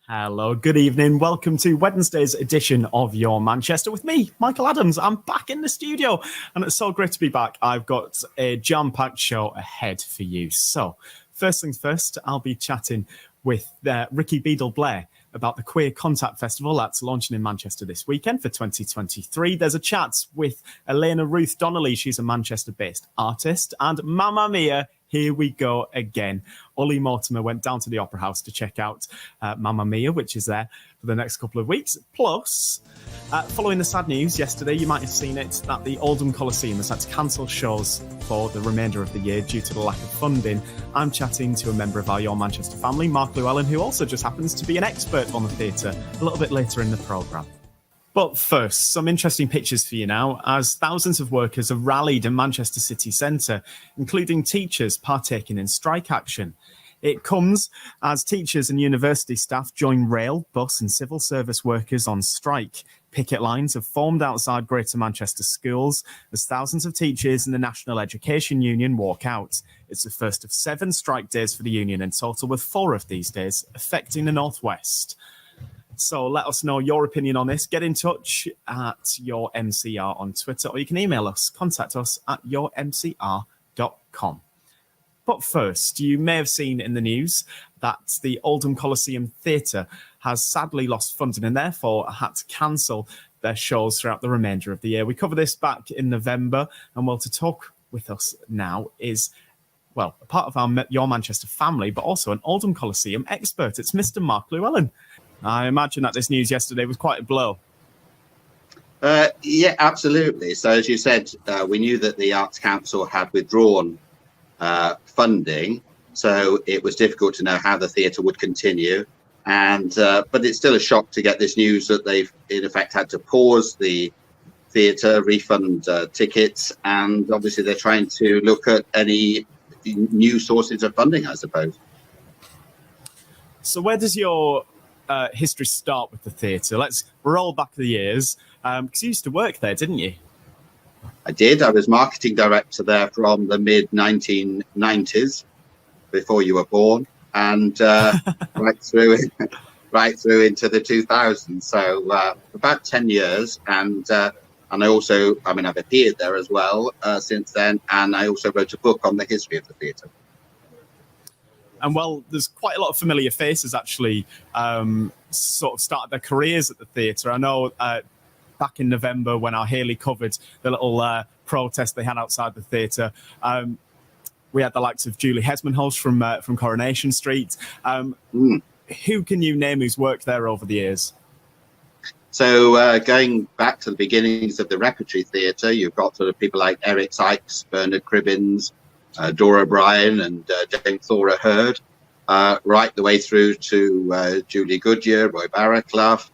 Hello, good evening. Welcome to Wednesday's edition of Your Manchester with me, Michael Adams. I'm back in the studio and it's so great to be back. I've got a jam-packed show ahead for you. So, first things first, I'll be chatting with Rikki Beadle Blair about the Queer Contact Festival that's launching in Manchester this weekend for 2023. There's a chat with Alena Donelly. She's a Manchester-based artist. And Mamma Mia, here we go again. Ollie Mortimer went down to the Opera House to check out Mamma Mia, which is there for the next couple of weeks. Plus, following the sad news yesterday, you might have seen it, that the Oldham Coliseum has had to cancel shows for the remainder of the year due to the lack of funding. I'm chatting to a member of our Your Manchester family, Mark Llewellyn, who also just happens to be an expert on the theatre, a little bit later in the programme. But first, some interesting pictures for you now, as thousands of workers have rallied in Manchester city centre, including teachers partaking in strike action. It comes as teachers and university staff join rail, bus and civil service workers on strike. Picket lines have formed outside Greater Manchester schools as thousands of teachers and the National Education Union walk out. It's the first of 7 strike days for the union in total, with 4 of these days affecting the North West. So let us know your opinion on this. Get in touch at your MCR on Twitter, or you can email us, contact us at yourmcr.com. But first, you may have seen in the news that the Oldham Coliseum Theatre has sadly lost funding and therefore had to cancel their shows throughout the remainder of the year. We covered this back in November, and well, to talk with us now is, well, a part of our Your Manchester family, but also an Oldham Coliseum expert. It's Mr. Mark Llewellyn. I imagine that this news yesterday was quite a blow. Yeah, absolutely. So as you said, we knew that the Arts Council had withdrawn funding, so it was difficult to know how the theatre would continue. And but it's still a shock to get this news that they've in effect had to pause the theatre, refund tickets, and obviously they're trying to look at any new sources of funding, I suppose. So where does your history start with the theatre? Let's roll back the years, because you used to work there, didn't you? I did. I was marketing director there from the mid-1990s, before you were born, and right through into the 2000s. So about 10 years, and I also, I mean, I've appeared there as well since then, and I also wrote a book on the history of the theatre. And well, there's quite a lot of familiar faces actually sort of started their careers at the theatre. I know back in November when our Haley covered the little protest they had outside the theatre, we had the likes of Julie Hesmanholz from Coronation Street. Who can you name who's worked there over the years? So going back to the beginnings of the Repertory Theatre, you've got sort of people like Eric Sykes, Bernard Cribbins, Dora Bryan and Dame Thora Hurd, right the way through to Julie Goodyear, Roy Barraclough,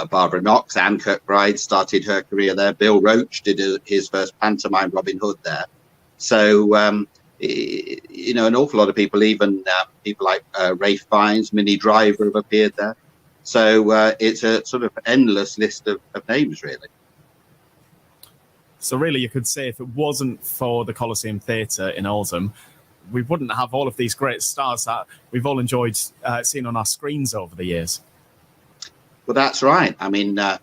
Barbara Knox, Anne Kirkbride started her career there. Bill Roach did his first pantomime Robin Hood there. So, you know, an awful lot of people, even people like Rafe Fiennes, Minnie Driver have appeared there. So it's a sort of endless list of names, really. So really, you could say if it wasn't for the Coliseum Theatre in Oldham, we wouldn't have all of these great stars that we've all enjoyed seeing on our screens over the years. Well, that's right. I mean, the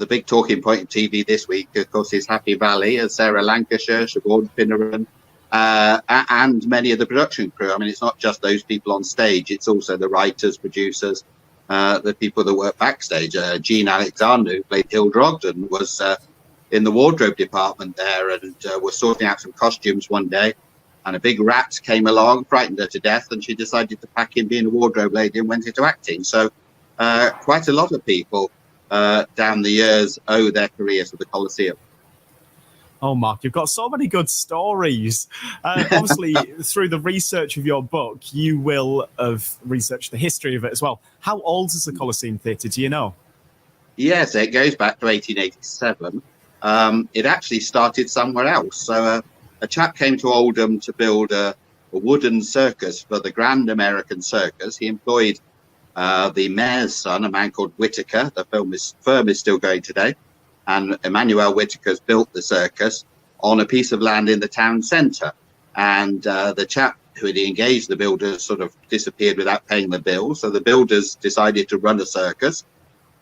big talking point of TV this week, of course, is Happy Valley, as Sarah Lancashire, Siobhan Finneran, and many of the production crew. I mean, it's not just those people on stage, it's also the writers, producers, the people that work backstage. Jean Alexander, who played Hilda Ogden, was in the wardrobe department there, and was sorting out some costumes one day, and a big rat came along, frightened her to death, and she decided to pack in being a wardrobe lady and went into acting. So quite a lot of people down the years owe their careers to the Coliseum. Oh, Mark, you've got so many good stories. Obviously, through the research of your book, you will have researched the history of it as well. How old is the Coliseum Theatre, do you know? Yes, it goes back to 1887. It actually started somewhere else. So a chap came to Oldham to build a wooden circus for the Grand American Circus. He employed the mayor's son, a man called Whitaker. The firm is still going today. And Emmanuel Whitaker's built the circus on a piece of land in the town centre. And the chap who had engaged the builders sort of disappeared without paying the bill. So the builders decided to run a circus.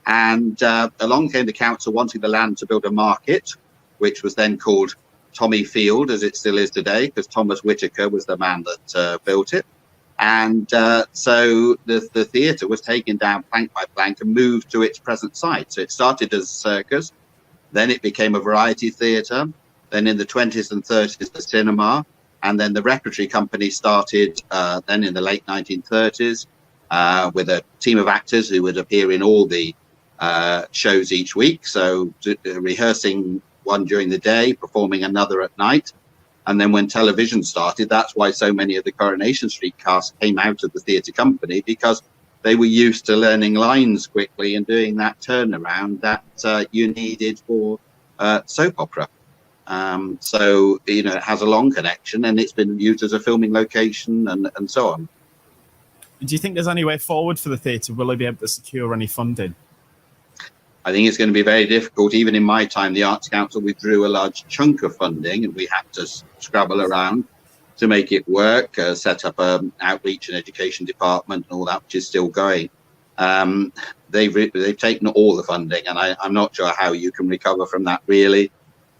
And along came the council wanting the land to build a market, which was then called Tommy Field, as it still is today, because Thomas Whitaker was the man that built it. And so the theatre was taken down plank by plank and moved to its present site. So it started as a circus. Then it became a variety theatre. Then in the 20s and 30s, the cinema. And then the repertory company started then in the late 1930s with a team of actors who would appear in all the shows each week. So rehearsing one during the day, performing another at night. And then when television started, that's why so many of the Coronation Street cast came out of the theatre company, because they were used to learning lines quickly and doing that turnaround that you needed for soap opera. So, you know, it has a long connection, and it's been used as a filming location and so on. Do you think there's any way forward for the theatre? Will they be able to secure any funding? I think it's going to be very difficult. Even in my time, the Arts Council withdrew a large chunk of funding, and we had to scrabble around to make it work, set up an outreach and education department and all that, which is still going. They've taken all the funding, and I'm not sure how you can recover from that, really.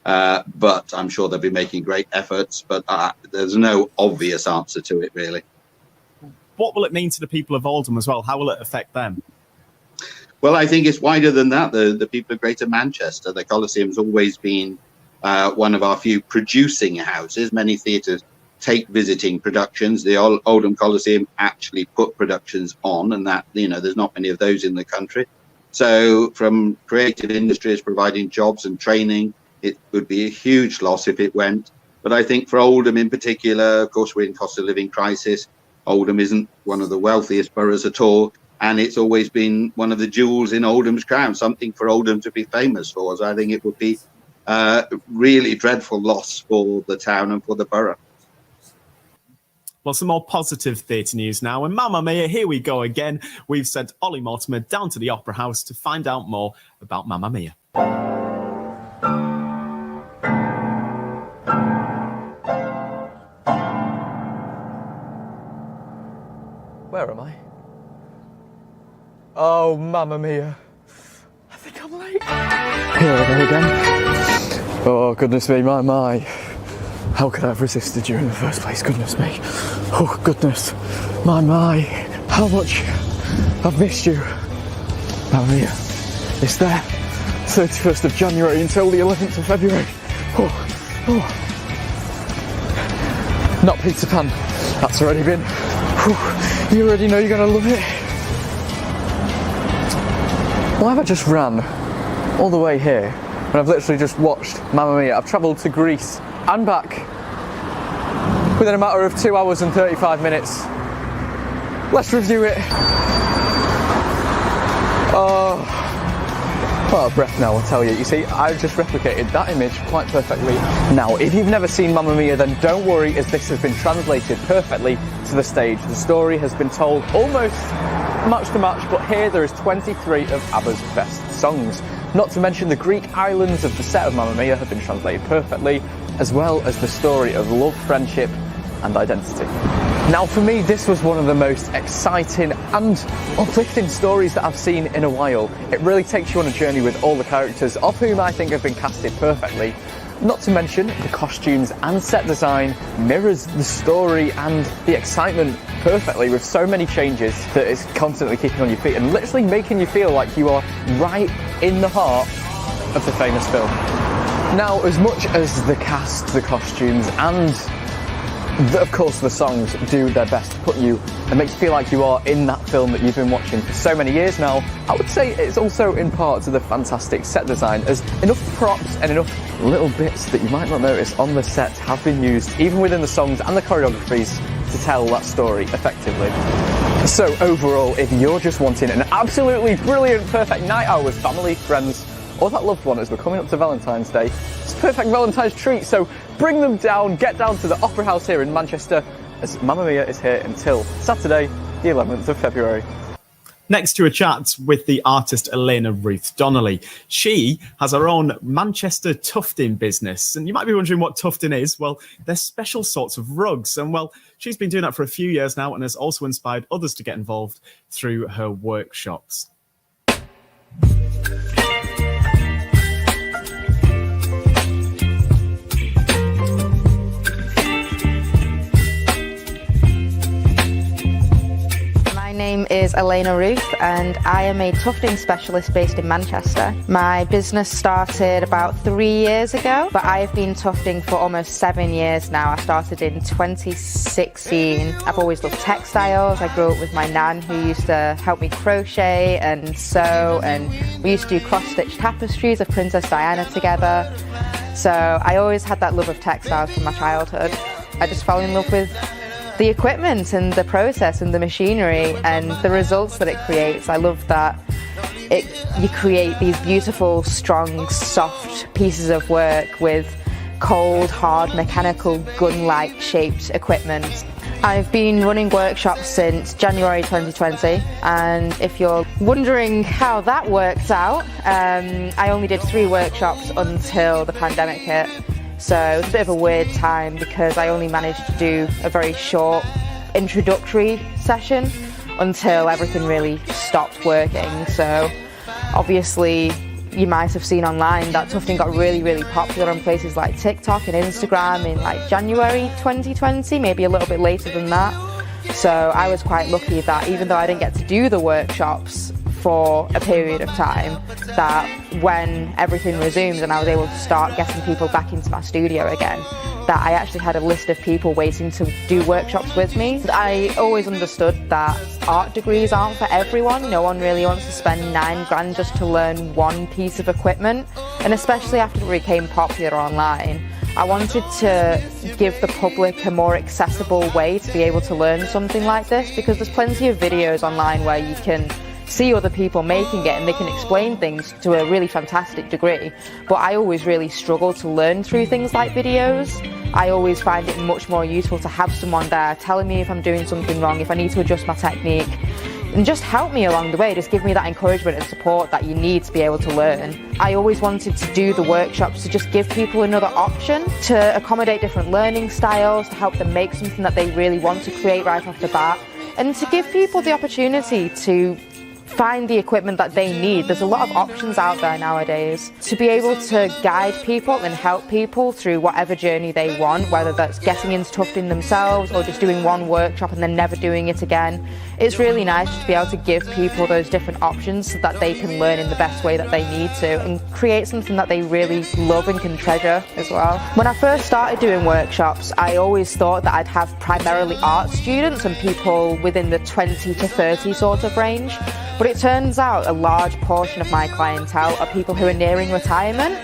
But I'm sure they'll be making great efforts, but there's no obvious answer to it, really. What will it mean to the people of Oldham as well? How will it affect them? Well, I think it's wider than that. The people of Greater Manchester, the Coliseum's always been one of our few producing houses. Many theatres take visiting productions. The Oldham Coliseum actually put productions on, and that, you know, there's not many of those in the country. So from creative industries providing jobs and training, it would be a huge loss if it went. But I think for Oldham in particular, of course, we're in cost of living crisis. Oldham isn't one of the wealthiest boroughs at all, and it's always been one of the jewels in Oldham's crown, something for Oldham to be famous for. So I think it would be really dreadful loss for the town and for the borough. Well, some more positive theatre news now. And Mamma Mia, here we go again. We've sent Ollie Mortimer down to the Opera House to find out more about Mamma Mia. Where am I? Oh, Mamma Mia. I think I'm late. Here I go again. Oh, goodness me, my. How could I have resisted you in the first place? Goodness me. Oh, goodness. My. How much I've missed you. Mamma Mia. It's there. 31st of January until the 11th of February. Oh. Not Peter Pan. That's already been. You already know you're going to love it. Why have I just ran all the way here when I've literally just watched Mamma Mia? I've travelled to Greece and back within a matter of 2 hours and 35 minutes. Let's review it. Oh, what a breath now, I'll tell you. You see, I've just replicated that image quite perfectly. Now, if you've never seen Mamma Mia, then don't worry, as this has been translated perfectly to the stage. The story has been told almost match to match, but here there is 23 of ABBA's best songs. Not to mention the Greek islands of the set of Mamma Mia have been translated perfectly, as well as the story of love, friendship and identity. Now for me, this was one of the most exciting and uplifting stories that I've seen in a while. It really takes you on a journey with all the characters, of whom I think have been casted perfectly. Not to mention the costumes and set design mirrors the story and the excitement perfectly, with so many changes that it's constantly keeping on your feet and literally making you feel like you are right in the heart of the famous film. Now, as much as the cast, the costumes and of course the songs do their best to put you and make you feel like you are in that film that you've been watching for so many years now, I would say it's also in part to the fantastic set design, as enough props and enough little bits that you might not notice on the set have been used even within the songs and the choreographies to tell that story effectively. So overall, if you're just wanting an absolutely brilliant, perfect night out with family, friends, or that loved one as we're coming up to Valentine's Day, it's a perfect Valentine's treat, so bring them down, get down to the Opera House here in Manchester, as Mamma Mia is here until Saturday, the 11th of February. Next to a chat with the artist Alena Donelly. She has her own Manchester Tufting business. And you might be wondering what Tufting is. Well, they're special sorts of rugs. And well, she's been doing that for a few years now and has also inspired others to get involved through her workshops. My name is Alena and I am a tufting specialist based in Manchester. My business started about 3 years ago, but I've been tufting for almost 7 years now. I started in 2016. I've always loved textiles. I grew up with my nan who used to help me crochet and sew, and we used to do cross-stitch tapestries of Princess Diana together. So I always had that love of textiles from my childhood. I just fell in love with the equipment and the process and the machinery and the results that it creates. I love that you create these beautiful, strong, soft pieces of work with cold, hard, mechanical, gun-like shaped equipment. I've been running workshops since January 2020, and if you're wondering how that worked out, I only did 3 workshops until the pandemic hit. So it was a bit of a weird time because I only managed to do a very short introductory session until everything really stopped working. So obviously you might have seen online that tufting got really, really popular on places like TikTok and Instagram in like January 2020, maybe a little bit later than that. So I was quite lucky that even though I didn't get to do the workshops for a period of time, that when everything resumed and I was able to start getting people back into my studio again, that I actually had a list of people waiting to do workshops with me. I always understood that art degrees aren't for everyone. No one really wants to spend $9 just to learn one piece of equipment, and especially after it became popular online, I wanted to give the public a more accessible way to be able to learn something like this, because there's plenty of videos online where you can see other people making it and they can explain things to a really fantastic degree, but I always really struggle to learn through things like videos. I always find it much more useful to have someone there telling me if I'm doing something wrong, if I need to adjust my technique, and just help me along the way, just give me that encouragement and support that you need to be able to learn. I always wanted to do the workshops to just give people another option to accommodate different learning styles, to help them make something that they really want to create right off the bat, and to give people the opportunity to find the equipment that they need. There's a lot of options out there nowadays. To be able to guide people and help people through whatever journey they want, whether that's getting into tufting themselves or just doing one workshop and then never doing it again, it's really nice to be able to give people those different options so that they can learn in the best way that they need to and create something that they really love and can treasure as well. When I first started doing workshops, I always thought that I'd have primarily art students and people within the 20 to 30 sort of range. But it turns out a large portion of my clientele are people who are nearing retirement,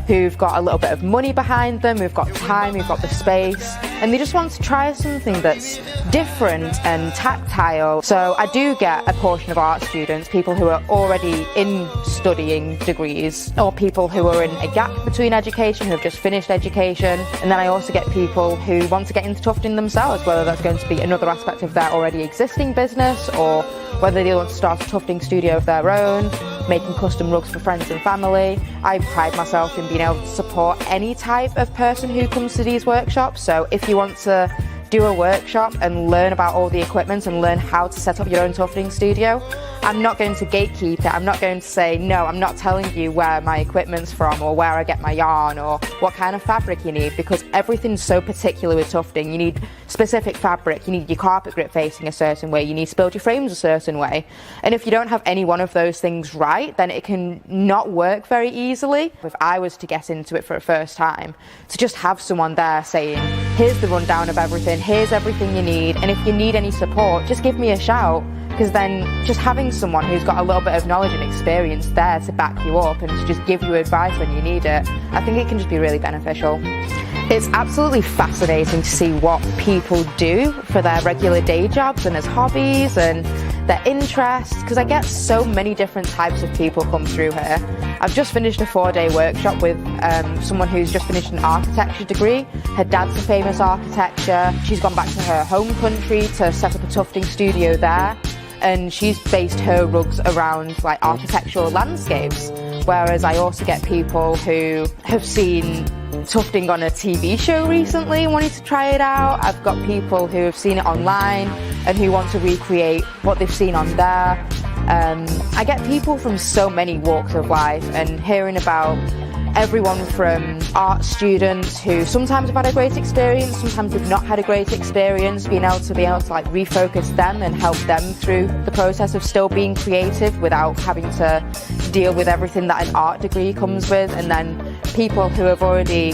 who've got a little bit of money behind them, who've got time, who've got the space, and they just want to try something that's different and tactile. So I do get a portion of art students, people who are already in studying degrees, or people who are in a gap between education, who have just finished education. And then I also get people who want to get into tufting themselves, whether that's going to be another aspect of their already existing business, or whether they want to start a tufting studio of their own, making custom rugs for friends and family. I pride myself in being able to support any type of person who comes to these workshops. So if you want to do a workshop and learn about all the equipment and learn how to set up your own tufting studio. I'm not going to gatekeep it. I'm not going to say, no, I'm not telling you where my equipment's from or where I get my yarn or what kind of fabric you need, because everything's so particular with tufting. You need specific fabric, you need your carpet grip facing a certain way, you need to build your frames a certain way. And if you don't have any one of those things right, then it can not work very easily. If I was to get into it for the first time, to just have someone there saying, here's the rundown of everything, here's everything you need, and if you need any support, just give me a shout. Because then just having someone who's got a little bit of knowledge and experience there to back you up and to just give you advice when you need it, I think it can just be really beneficial. It's absolutely fascinating to see what people do for their regular day jobs and as hobbies and their interests, because I get so many different types of people come through here. I've just finished a 4-day workshop with someone who's just finished an architecture degree. Her dad's a famous architecture. She's gone back to her home country to set up a tufting studio there. And she's based her rugs around like architectural landscapes. Whereas I also get people who have seen tufting on a TV show recently and wanted to try it out. I've got people who have seen it online and who want to recreate what they've seen on there. I get people from so many walks of life, and hearing about everyone from art students who sometimes have had a great experience, sometimes have not had a great experience, being able to like refocus them and help them through the process of still being creative without having to deal with everything that an art degree comes with. And then people who have already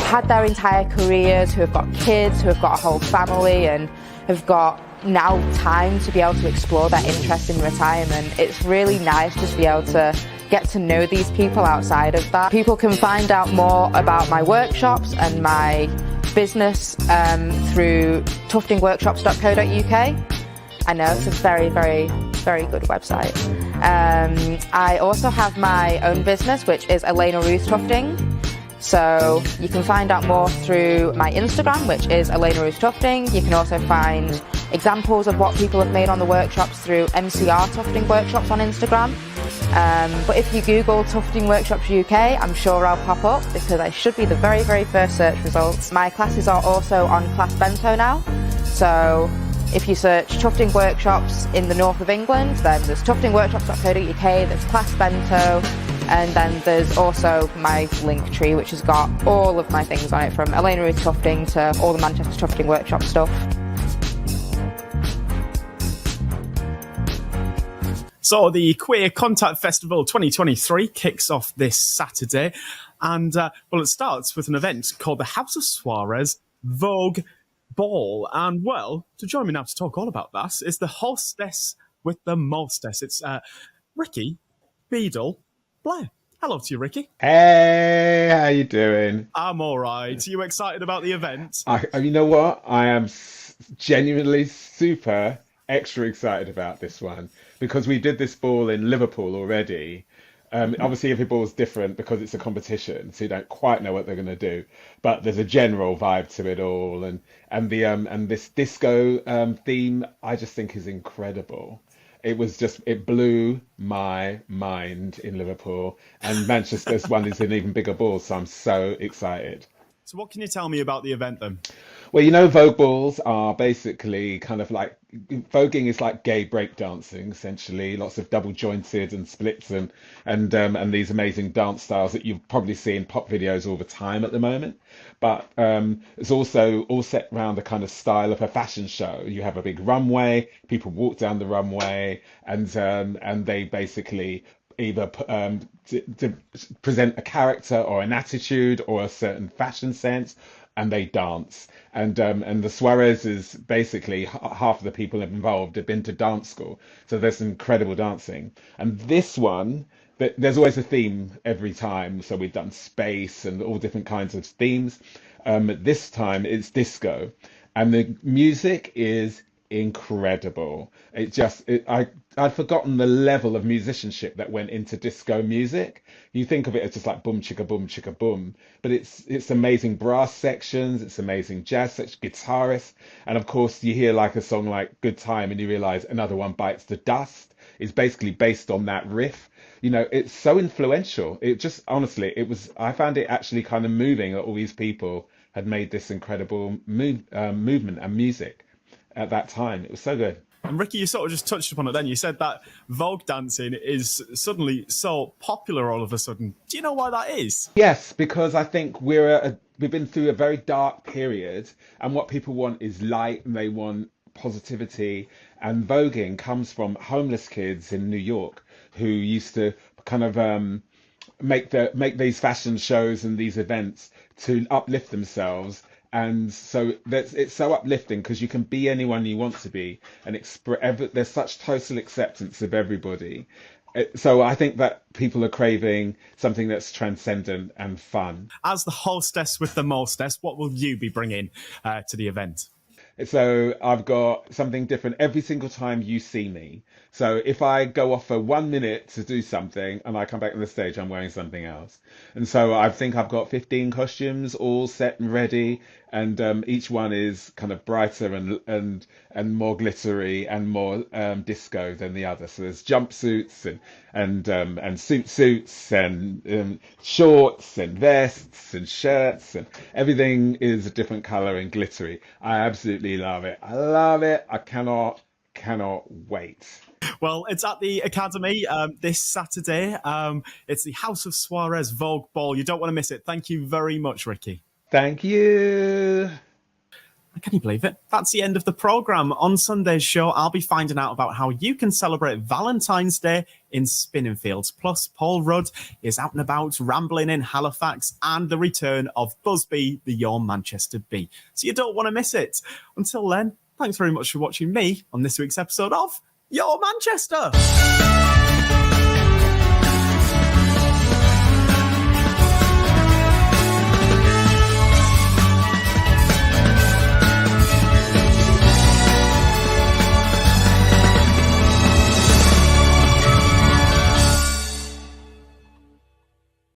had their entire careers, who have got kids, who have got a whole family and have got now time to be able to explore their interest in retirement. It's really nice just to be able to get to know these people outside of that. People can find out more about my workshops and my business through tuftingworkshops.co.uk. I know it's a very, very, very good website. I also have my own business, which is Alena Ruth Tufting. So you can find out more through my Instagram, which is Alena Ruth Tufting. You can also find examples of what people have made on the workshops through MCR Tufting Workshops on Instagram. But if you Google Tufting Workshops UK, I'm sure I'll pop up because I should be the very, very first search results. My classes are also on Class Bento now. So if you search Tufting Workshops in the north of England, then there's tuftingworkshops.co.uk, there's Class Bento, and then there's also my link tree, which has got all of my things on it, from Alena Ruth Tufting to all the Manchester Tufting Workshop stuff. So the Queer Contact Festival 2023 kicks off this Saturday. And, well, it starts with an event called the House of Suarez Vogue Ball. And, well, to join me now to talk all about that is the hostess with the mostess. It's Rikki Beadle Blair. Hello to you, Rikki. Hey, how you doing? I'm all right. Are you excited about the event? You know what? I am genuinely super extra excited about this one because we did this ball in Liverpool already. Obviously, every ball is different because it's a competition, so you don't quite know what they're going to do. But there's a general vibe to it all, and this disco theme I just think is incredible. It blew my mind in Liverpool, and Manchester's one is an even bigger ball, so I'm so excited. So what can you tell me about the event then? Well, you know, Vogue balls are basically kind of like, voguing is like gay breakdancing, essentially. Lots of double jointed and splits and these amazing dance styles that you've probably seen in pop videos all the time at the moment. But it's also all set around the kind of style of a fashion show. You have a big runway, people walk down the runway, and they basically either to present a character or an attitude or a certain fashion sense, and they dance. And the Suarez is basically half of the people involved have been to dance school, so there's some incredible dancing. And this one, there's always a theme every time, so we've done space and all different kinds of themes. This time it's disco, and the music is incredible. I'd forgotten the level of musicianship that went into disco music. You think of it as just like boom chicka boom, but it's amazing brass sections, it's amazing jazz sections, guitarists, and of course you hear like a song like Good Time and you realize Another One Bites the Dust is basically based on that riff. You know, it's so influential. It just honestly, I found it actually kind of moving that all these people had made this incredible movement and music at that time. It was so good. And Rikki, you sort of just touched upon it then. You said that Vogue dancing is suddenly so popular all of a sudden. Do you know why that is? Yes, because I think we've been through a very dark period, and what people want is light, and they want positivity. And voguing comes from homeless kids in New York who used to kind of make these fashion shows and these events to uplift themselves. And so it's so uplifting because you can be anyone you want to be, and there's such total acceptance of everybody. So I think that people are craving something that's transcendent and fun. As the hostess with the mostess, what will you be bringing to the event? So I've got something different every single time you see me. So if I go off for 1 minute to do something and I come back on the stage, I'm wearing something else. And so I think I've got 15 costumes all set and ready, and each one is kind of brighter and more glittery and more disco than the other. So there's jumpsuits and suits and shorts and vests and shirts, and everything is a different color and glittery. I absolutely love it. I love it. I cannot wait. Well, it's at the Academy this Saturday. It's the House of Suarez Vogue Ball. You don't want to miss it. Thank you very much, Rikki. Thank you. Can you believe it? That's the end of the programme. On Sunday's show, I'll be finding out about how you can celebrate Valentine's Day in Spinningfields. Plus, Paul Rudd is out and about rambling in Halifax, and the return of Busby, the Your Manchester Bee. So you don't want to miss it. Until then, thanks very much for watching me on this week's episode of Your Manchester.